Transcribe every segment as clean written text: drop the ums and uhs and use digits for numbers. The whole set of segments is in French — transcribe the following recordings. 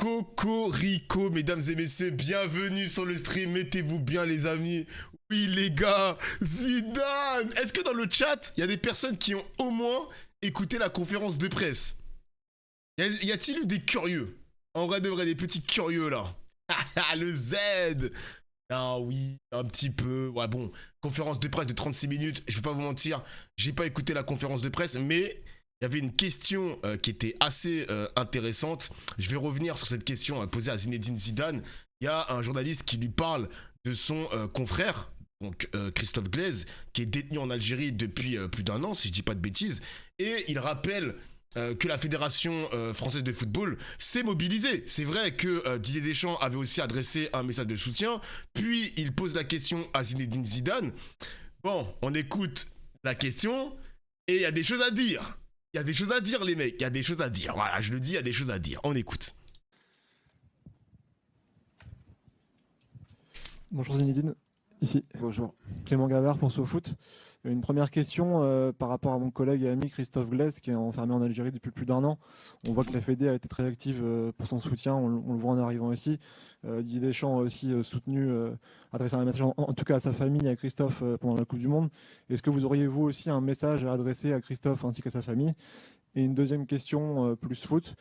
Cocorico, mesdames et messieurs, bienvenue sur le stream, mettez-vous bien les amis. Oui les gars, Zidane. Est-ce que dans le chat, il y a des personnes qui ont au moins écouté la conférence de presse? Y a-t-il eu des curieux? En vrai de vrai, des petits curieux là. Le Z. Ah oui, un petit peu. Ouais bon, conférence de presse de 36 minutes, je vais pas vous mentir, j'ai pas écouté la conférence de presse, mais il y avait une question qui était assez intéressante. Je vais revenir sur cette question posée à Zinedine Zidane. Il y a un journaliste qui lui parle de son confrère, donc Christophe Glaise, qui est détenu en Algérie depuis plus d'un an, si je dis pas de bêtises. Et il rappelle que la Fédération française de football s'est mobilisée. C'est vrai que Didier Deschamps avait aussi adressé un message de soutien. Puis il pose la question à Zinedine Zidane. Bon, on écoute la question et il y a des choses à dire. Il y a des choses à dire, les mecs. Il y a des choses à dire. Voilà, je le dis, il y a des choses à dire. On écoute. Bonjour Zinedine, ici. Bonjour. Clément Gavard pour SoFoot. Une première question par rapport à mon collègue et ami Christophe Glaise qui est enfermé en Algérie depuis plus d'1 an. On voit que la Fédé a été très active pour son soutien, on le voit en arrivant ici. Didier Deschamps a aussi soutenu, adressé un message en tout cas à sa famille et à Christophe pendant la Coupe du Monde. Est-ce que vous auriez vous aussi un message à adresser à Christophe ainsi qu'à sa famille? Et une deuxième question plus foot.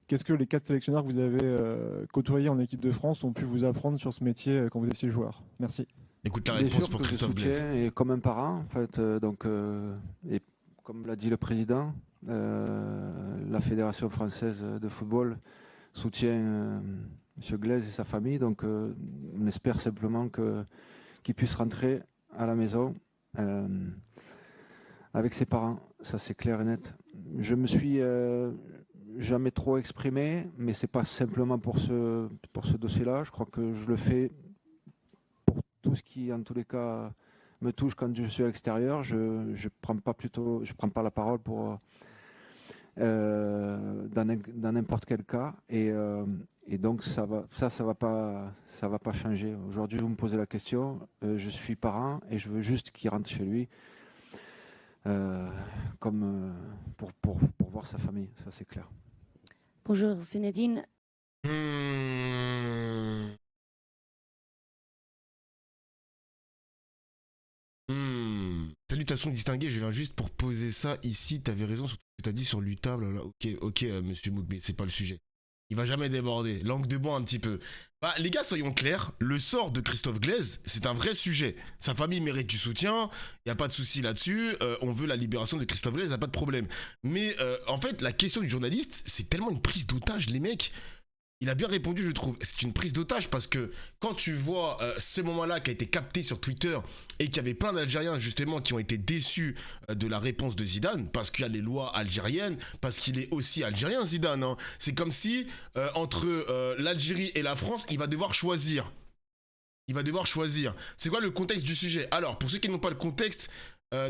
Qu'est-ce que les 4 sélectionneurs que vous avez côtoyés en équipe de France ont pu vous apprendre sur ce métier quand vous étiez joueur? Merci. Écoute la Bien réponse sûr pour que je Christophe Glaise. soutiens, et comme un parent, en fait, et comme l'a dit le président, la Fédération française de football soutient M. Glaise et sa famille, donc on espère simplement qu'il puisse rentrer à la maison avec ses parents, ça c'est clair et net. Je me suis jamais trop exprimé, mais c'est pas simplement pour ce dossier-là, je crois que je le fais tout ce qui, en tous les cas, me touche quand je suis à l'extérieur. Je prends pas la parole pour dans n'importe quel cas, et donc ça va pas changer. Aujourd'hui, vous me posez la question, je suis parent et je veux juste qu'il rentre chez lui, comme pour voir sa famille, ça c'est clair. Bonjour Zinedine. Salutations distinguées, je viens juste pour poser ça ici. T'avais raison sur ce que t'as dit sur l'UTA. Ok, monsieur Mouk, mais c'est pas le sujet. Il va jamais déborder. Langue de bois un petit peu. Bah, les gars, soyons clairs. Le sort de Christophe Glaise, c'est un vrai sujet. Sa famille mérite du soutien. Y a pas de souci là-dessus. On veut la libération de Christophe Glaise, y a pas de problème. Mais en fait, la question du journaliste, c'est tellement une prise d'otage, les mecs. Il a bien répondu, je trouve. C'est une prise d'otage parce que quand tu vois ce moment-là qui a été capté sur Twitter et qu'il y avait plein d'Algériens justement qui ont été déçus de la réponse de Zidane parce qu'il y a les lois algériennes, parce qu'il est aussi algérien Zidane. Hein. C'est comme si entre l'Algérie et la France, il va devoir choisir. Il va devoir choisir. C'est quoi le contexte du sujet? Alors, pour ceux qui n'ont pas le contexte,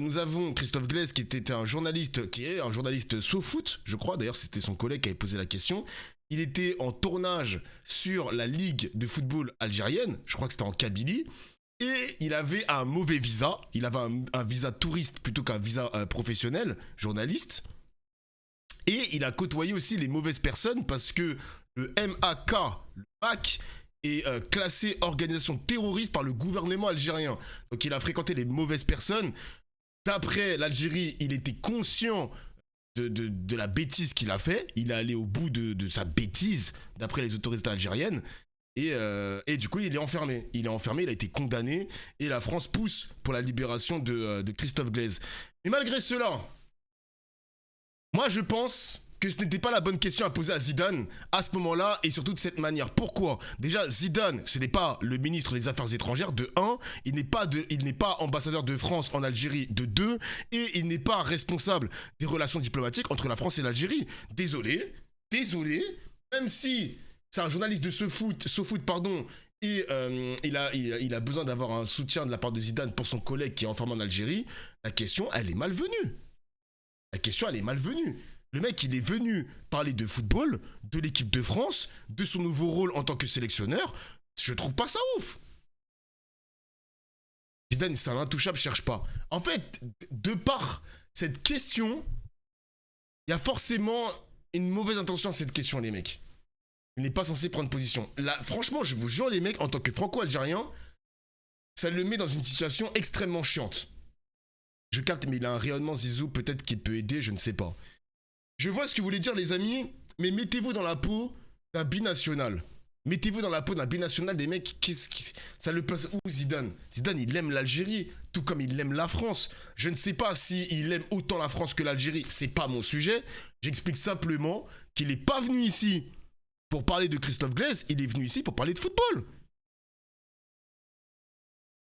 nous avons Christophe Glaise qui est un journaliste SoFoot, je crois. D'ailleurs, c'était son collègue qui avait posé la question. Il était en tournage sur la Ligue de football algérienne, je crois que c'était en Kabylie, et il avait un mauvais visa, il avait un visa touriste plutôt qu'un visa professionnel, journaliste, et il a côtoyé aussi les mauvaises personnes parce que le MAK, le MAC, est classé organisation terroriste par le gouvernement algérien. Donc il a fréquenté les mauvaises personnes. D'après l'Algérie, il était conscient de la bêtise qu'il a fait. Il est allé au bout de sa bêtise, d'après les autorités algériennes. Et du coup, il est enfermé. Il a été condamné. Et la France pousse pour la libération de Christophe Glaise. Mais malgré cela, moi je pense que ce n'était pas la bonne question à poser à Zidane à ce moment-là et surtout de cette manière. Pourquoi? Déjà, Zidane, ce n'est pas le ministre des Affaires étrangères, de 1, il n'est pas ambassadeur de France en Algérie, de 2, et il n'est pas responsable des relations diplomatiques entre la France et l'Algérie. Désolé, même si c'est un journaliste de SoFoot, pardon, et il a besoin d'avoir un soutien de la part de Zidane pour son collègue qui est enfermé en Algérie, la question, elle est malvenue. Le mec, il est venu parler de football, de l'équipe de France, de son nouveau rôle en tant que sélectionneur. Je trouve pas ça ouf. Zidane, c'est un intouchable, cherche pas. En fait, de par cette question, il y a forcément une mauvaise intention à cette question, les mecs. Il n'est pas censé prendre position. Là, franchement, je vous jure, les mecs, en tant que franco-algérien, ça le met dans une situation extrêmement chiante. Je capte, mais il a un rayonnement, Zizou, peut-être qu'il peut aider, je ne sais pas. Je vois ce que vous voulez dire, les amis, mais mettez-vous dans la peau d'un binational. Mettez-vous dans la peau d'un binational, des mecs, ça le place où, Zidane? Zidane, il aime l'Algérie, tout comme il aime la France. Je ne sais pas s'il aime autant la France que l'Algérie, c'est pas mon sujet. J'explique simplement qu'il n'est pas venu ici pour parler de Christophe Glaise, il est venu ici pour parler de football.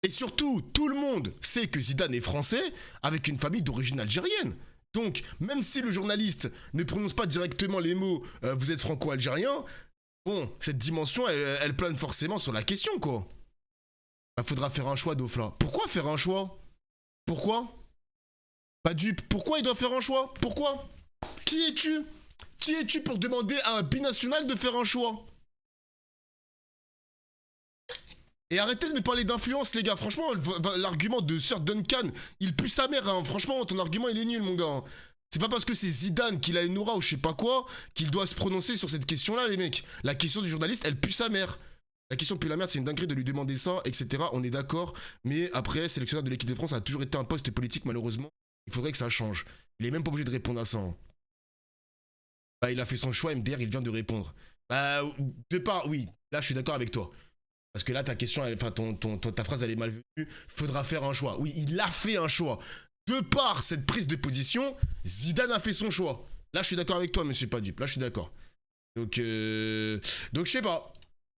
Et surtout, tout le monde sait que Zidane est français avec une famille d'origine algérienne. Donc, même si le journaliste ne prononce pas directement les mots « vous êtes franco-algérien », bon, cette dimension, elle plane forcément sur la question, quoi. Bah, faudra faire un choix, Dofla. Pourquoi faire un choix? Pourquoi? Pas dupe. Pourquoi il doit faire un choix? Pourquoi? Qui es-tu? Qui es-tu pour demander à un binational de faire un choix? Et arrêtez de me parler d'influence, les gars. Franchement, l'argument de Sir Duncan, il pue sa mère, hein. Franchement, ton argument, il est nul, mon gars. C'est pas parce que c'est Zidane qu'il a une aura ou je sais pas quoi qu'il doit se prononcer sur cette question-là, les mecs. La question du journaliste, elle pue sa mère. La question pue la merde, c'est une dinguerie de lui demander ça, etc. On est d'accord. Mais après, sélectionneur de l'équipe de France, ça a toujours été un poste politique, malheureusement. Il faudrait que ça change. Il est même pas obligé de répondre à ça, hein. Bah, il a fait son choix, MDR, il vient de répondre. Bah, de part, oui. Là, je suis d'accord avec toi. Parce que là, ta question, enfin, ta phrase, elle est malvenue. Faudra faire un choix. Oui, il a fait un choix. De par cette prise de position, Zidane a fait son choix. Là, je suis d'accord avec toi, monsieur Padup. Là, je suis d'accord. Donc, je sais pas.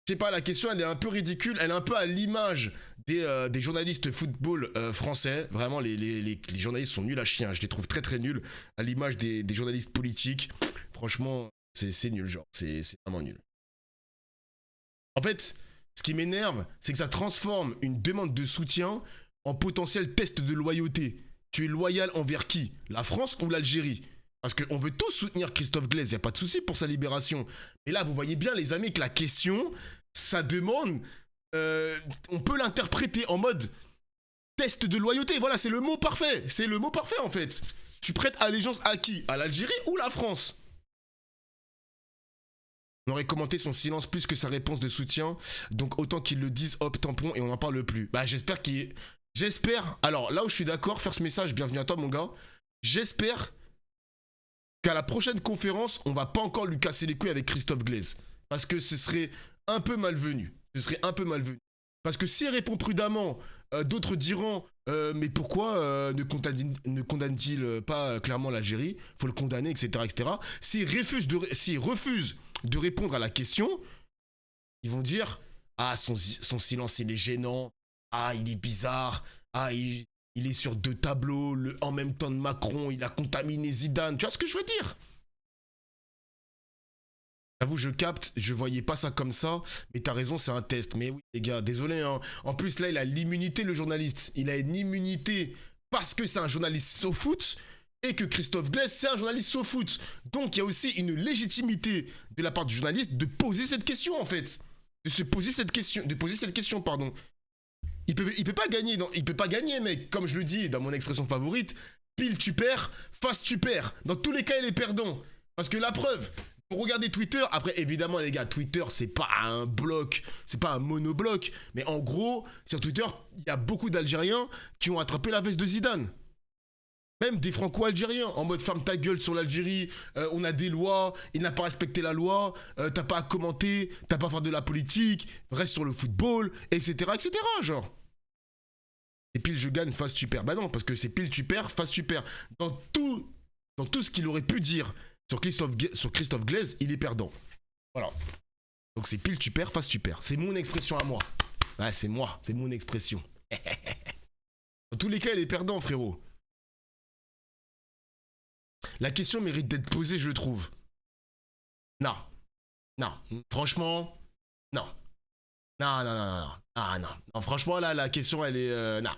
Je sais pas, la question, elle est un peu ridicule. Elle est un peu à l'image des journalistes football français. Vraiment, les journalistes sont nuls à chier. Hein. Je les trouve très, très nuls. À l'image des journalistes politiques. Franchement, c'est nul, genre. C'est vraiment nul. En fait, ce qui m'énerve, c'est que ça transforme une demande de soutien en potentiel test de loyauté. Tu es loyal envers qui? La France ou l'Algérie? Parce qu'on veut tous soutenir Christophe Glaise, il n'y a pas de souci pour sa libération. Mais là, vous voyez bien, les amis, que la question, ça demande... on peut l'interpréter en mode test de loyauté. Voilà, c'est le mot parfait. C'est le mot parfait, en fait. Tu prêtes allégeance à qui? À l'Algérie ou la France? On aurait commenté son silence plus que sa réponse de soutien. Donc autant qu'ils le disent, hop, tampon, et on n'en parle plus. Bah, j'espère qu'il... J'espère... Alors, là où je suis d'accord, faire ce message, bienvenue à toi, mon gars. J'espère qu'à la prochaine conférence, on va pas encore lui casser les couilles avec Christophe Glaise. Parce que ce serait un peu malvenu. Ce serait un peu malvenu. Parce que s'il répond prudemment, d'autres diront mais pourquoi ne condamne-t-il pas clairement l'Algérie? Faut le condamner, etc. etc. S'il refuse de répondre à la question, ils vont dire ah, son silence il est gênant, ah, il est bizarre, ah, il est sur deux tableaux, en même temps de Macron, il a contaminé Zidane. Tu vois ce que je veux dire? J'avoue, je capte, je voyais pas ça comme ça, mais t'as raison, c'est un test. Mais oui, les gars, désolé, hein. En plus, là, il a l'immunité, le journaliste. Il a une immunité parce que c'est un journaliste au foot et que Christophe Glaise, c'est un journaliste au foot. Donc, il y a aussi une légitimité de la part du journaliste de poser cette question, en fait. De poser cette question, pardon. Il peut pas gagner, il peut pas gagner, mec. Comme je le dis dans mon expression favorite, pile tu perds, face tu perds. Dans tous les cas, il est perdant. Parce que la preuve... Regardez Twitter, après évidemment les gars, Twitter c'est pas un bloc, c'est pas un monobloc, mais en gros, sur Twitter, il y a beaucoup d'Algériens qui ont attrapé la veste de Zidane. Même des franco-algériens, en mode ferme ta gueule sur l'Algérie, on a des lois, il n'a pas respecté la loi, t'as pas à commenter, t'as pas à faire de la politique, reste sur le football, etc. etc. genre. Et pile je gagne, face tu perds. Bah non, parce que c'est pile tu perds, face tu perds. Dans tout ce qu'il aurait pu dire sur Christophe Glaise, il est perdant. Voilà. Donc c'est pile tu perds, face tu perds. C'est mon expression à moi. Ouais, c'est moi, c'est mon expression. Dans tous les cas, il est perdant, frérot. La question mérite d'être posée, je trouve. Non. Non. Franchement, non. Non, non, non, non. Ah non. Non, franchement, là, la question, elle est... non.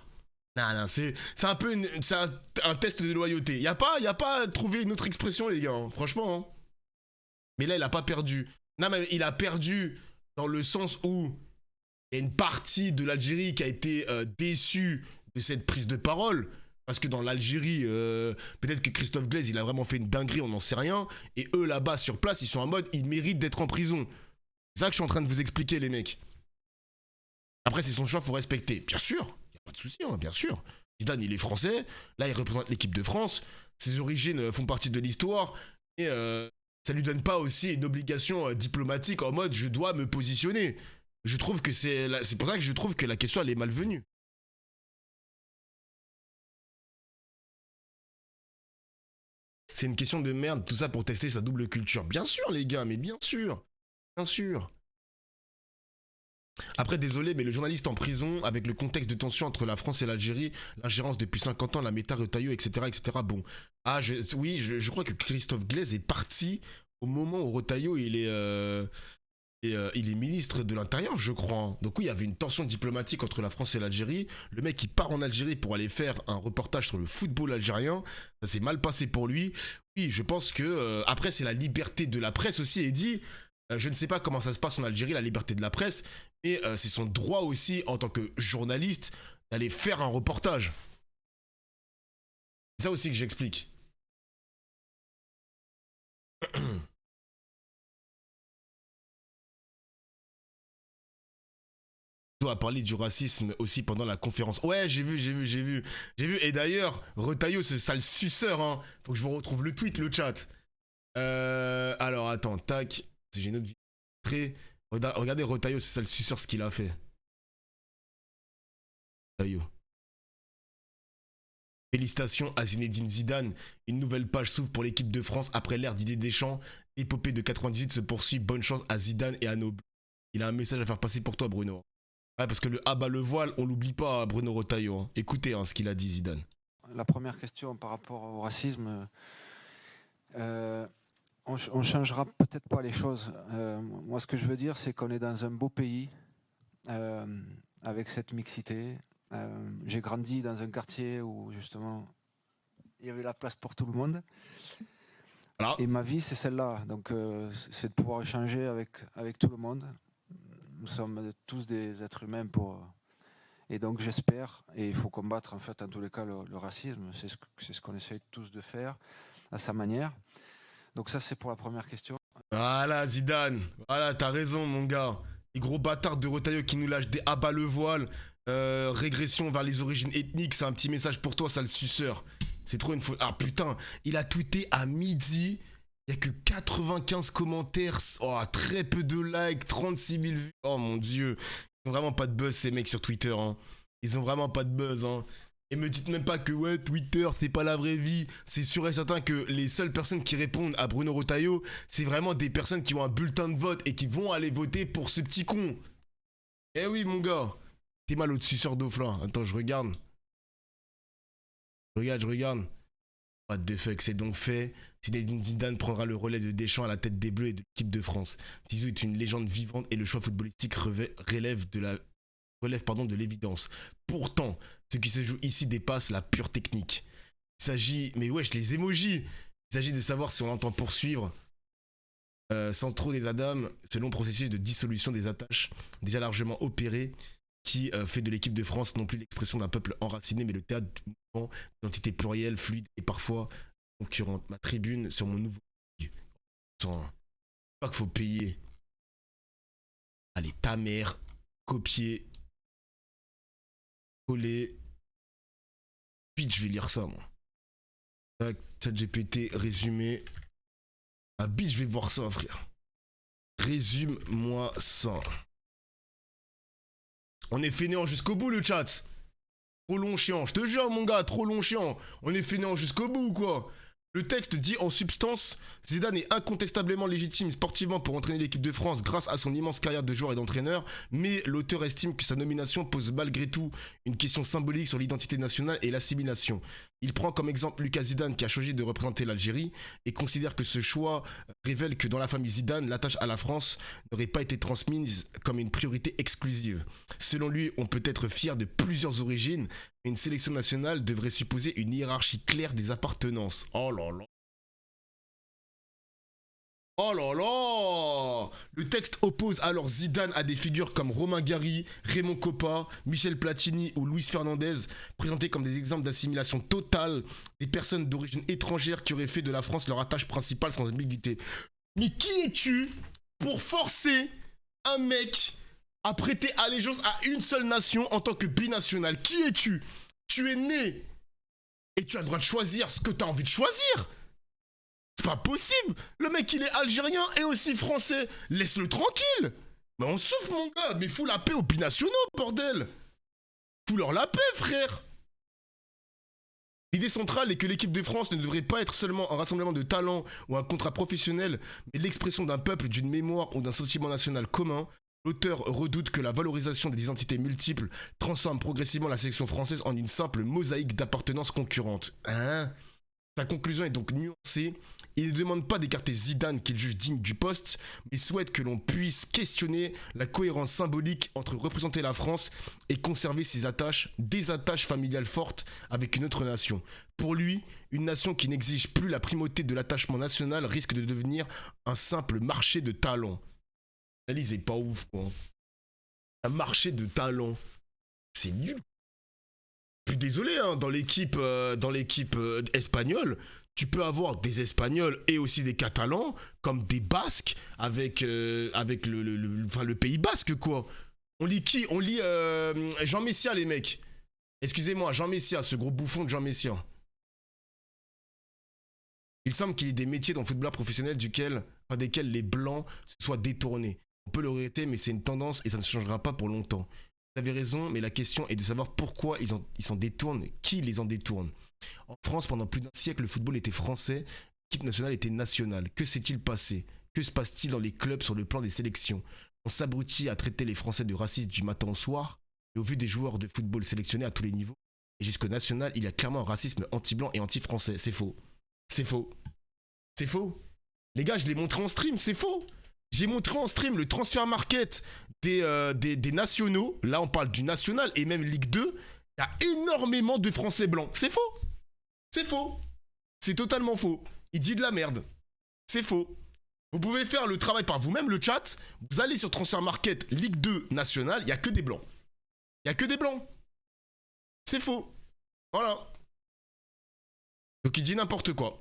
Non, non, c'est un peu un test de loyauté. Y a pas à trouver une autre expression, les gars. Hein. Franchement. Hein. Mais là, il a pas perdu. Non, mais il a perdu dans le sens où il y a une partie de l'Algérie qui a été déçue de cette prise de parole. Parce que dans l'Algérie, peut-être que Christophe Glaise, il a vraiment fait une dinguerie, on n'en sait rien. Et eux, là-bas, sur place, ils sont en mode, ils méritent d'être en prison. C'est ça que je suis en train de vous expliquer, les mecs. Après, c'est son choix, faut respecter. Bien sûr, y a pas de souci, hein, bien sûr. Zidane, il est français. Là, il représente l'équipe de France. Ses origines font partie de l'histoire. Et ça lui donne pas aussi une obligation diplomatique en mode je dois me positionner. Je trouve que c'est pour ça que je trouve que la question elle est malvenue. C'est une question de merde, tout ça pour tester sa double culture. Bien sûr les gars, mais bien sûr. Bien sûr. Après, désolé, mais le journaliste en prison, avec le contexte de tension entre la France et l'Algérie, l'ingérence depuis 50 ans, la méta Retailleau, etc., etc. Bon, oui, je crois que Christophe Glaise est parti au moment où Retailleau, il est ministre de l'Intérieur, je crois. Donc oui, il y avait une tension diplomatique entre la France et l'Algérie. Le mec, il part en Algérie pour aller faire un reportage sur le football algérien. Ça s'est mal passé pour lui. Oui, je pense que... après, c'est la liberté de la presse aussi, et dit... je ne sais pas comment ça se passe en Algérie, la liberté de la presse, mais c'est son droit aussi, en tant que journaliste, d'aller faire un reportage. C'est ça aussi que j'explique. A parlé du racisme aussi pendant la conférence. Ouais, j'ai vu. Et d'ailleurs, Retailleau, ce sale suceur, hein. Faut que je vous retrouve le tweet, le chat. Alors, attends, tac. J'ai une autre vidéo. Regardez Retailleau, c'est ça le suceur ce qu'il a fait. Retailleau. Félicitations à Zinedine Zidane. Une nouvelle page s'ouvre pour l'équipe de France après l'ère Didier Deschamps. L'épopée de 98 se poursuit. Bonne chance à Zidane et à nos bleus. Il a un message à faire passer pour toi, Bruno. Ouais, parce que le ah bah le voile, on l'oublie pas, Bruno Retailleau. Hein. Écoutez ce qu'il a dit, Zidane. La première question par rapport au racisme, on changera peut-être pas les choses. Moi, ce que je veux dire, c'est qu'on est dans un beau pays avec cette mixité. J'ai grandi dans un quartier où justement il y avait la place pour tout le monde. Voilà. Et ma vie, c'est celle-là. Donc, c'est de pouvoir échanger avec tout le monde. Nous sommes tous des êtres humains et donc j'espère, et il faut combattre en fait en tous les cas le racisme, c'est ce qu'on essaye tous de faire à sa manière. Donc ça c'est pour la première question. Voilà Zidane, voilà t'as raison mon gars. Les gros bâtards de Retailleau qui nous lâchent des abats le voile, régression vers les origines ethniques, c'est un petit message pour toi sale suceur. C'est trop une folie. Ah putain, il a tweeté à midi. Il n'y a que 95 commentaires, très peu de likes, 36 000 vues. Oh mon dieu, ils ont vraiment pas de buzz ces mecs sur Twitter. Hein. Ils ont vraiment pas de buzz. Hein. Et me dites même pas que ouais, Twitter c'est pas la vraie vie. C'est sûr et certain que les seules personnes qui répondent à Bruno Retailleau, c'est vraiment des personnes qui ont un bulletin de vote et qui vont aller voter pour ce petit con. Eh oui mon gars, t'es mal au-dessus sur Dofla. Attends, je regarde. Je regarde. What the fuck, c'est donc fait. Zinedine Zidane prendra le relais de Deschamps à la tête des Bleus et de l'équipe de France. Zizou est une légende vivante et le choix footballistique relève de l'évidence. Pourtant, ce qui se joue ici dépasse la pure technique. Il s'agit, mais wesh, les emojis. Il s'agit de savoir si on entend poursuivre sans trop des adames, selon processus de dissolution des attaches déjà largement opéré, qui fait de l'équipe de France non plus l'expression d'un peuple enraciné, mais le théâtre du mouvement, d'identité plurielle, fluide et parfois concurrente. Ma tribune sur mon nouveau... Pas qu'il faut payer. Allez, ta mère, copier, coller. Puis je vais lire ça, moi. Tac, ChatGPT, résumé. Ah, bitch, je vais voir ça, frère. Résume-moi ça. On est fainéant jusqu'au bout, le chat. Trop long chiant. Je te jure, mon gars, trop long chiant. On est fainéant jusqu'au bout ou quoi? Le texte dit en substance, Zidane est incontestablement légitime sportivement pour entraîner l'équipe de France grâce à son immense carrière de joueur et d'entraîneur, mais l'auteur estime que sa nomination pose malgré tout une question symbolique sur l'identité nationale et l'assimilation. Il prend comme exemple Lucas Zidane qui a choisi de représenter l'Algérie et considère que ce choix révèle que dans la famille Zidane, l'attache à la France n'aurait pas été transmise comme une priorité exclusive. Selon lui, on peut être fier de plusieurs origines, mais une sélection nationale devrait supposer une hiérarchie claire des appartenances. Oh là là. Oh là là! Le texte oppose alors Zidane à des figures comme Romain Gary, Raymond Kopa, Michel Platini ou Luis Fernandez, présentés comme des exemples d'assimilation totale des personnes d'origine étrangère qui auraient fait de la France leur attache principale sans ambiguïté. Mais qui es-tu pour forcer un mec a prêté allégeance à une seule nation en tant que binational. Qui es-tu? Tu es né et tu as le droit de choisir ce que tu as envie de choisir. C'est pas possible. Le mec, il est algérien et aussi français. Laisse-le tranquille. Mais on souffre, mon gars. Mais fous la paix aux binationaux, bordel. Fous-leur la paix, frère. L'idée centrale est que l'équipe de France ne devrait pas être seulement un rassemblement de talents ou un contrat professionnel, mais l'expression d'un peuple, d'une mémoire ou d'un sentiment national commun. L'auteur redoute que la valorisation des identités multiples transforme progressivement la sélection française en une simple mosaïque d'appartenances concurrentes. Hein? Sa conclusion est donc nuancée. Il ne demande pas d'écarter Zidane qu'il juge digne du poste, mais souhaite que l'on puisse questionner la cohérence symbolique entre représenter la France et conserver des attaches familiales fortes avec une autre nation. Pour lui, une nation qui n'exige plus la primauté de l'attachement national risque de devenir un simple marché de talents. L'analyse est pas ouf, quoi. Un marché de talents. C'est nul. Je suis désolé, hein, dans l'équipe espagnole, tu peux avoir des Espagnols et aussi des Catalans, comme des Basques, avec le Pays Basque, quoi. On lit qui? On lit Jean Messia, les mecs. Excusez-moi, Jean Messia, ce gros bouffon de Jean Messia. Il semble qu'il y ait des métiers dans le football professionnel desquels les blancs se soient détournés. On peut le regretter, mais c'est une tendance et ça ne changera pas pour longtemps. Vous avez raison, mais la question est de savoir pourquoi ils s'en détournent, qui les en détourne. En France, pendant plus d'un siècle, le football était français, l'équipe nationale était nationale. Que s'est-il passé? Que se passe-t-il dans les clubs sur le plan des sélections? On s'abrutit à traiter les Français de racistes du matin au soir, et au vu des joueurs de football sélectionnés à tous les niveaux, et jusqu'au national, il y a clairement un racisme anti-blanc et anti-français. C'est faux. C'est faux. C'est faux. Les gars, je l'ai montré en stream, c'est faux. J'ai montré en stream le transfert market des nationaux. Là, on parle du national et même Ligue 2. Il y a énormément de Français blancs. C'est faux. C'est faux. C'est totalement faux. Il dit de la merde. C'est faux. Vous pouvez faire le travail par vous-même, le chat. Vous allez sur transfert market Ligue 2 national. Il n'y a que des blancs. Il n'y a que des blancs. C'est faux. Voilà. Donc il dit n'importe quoi.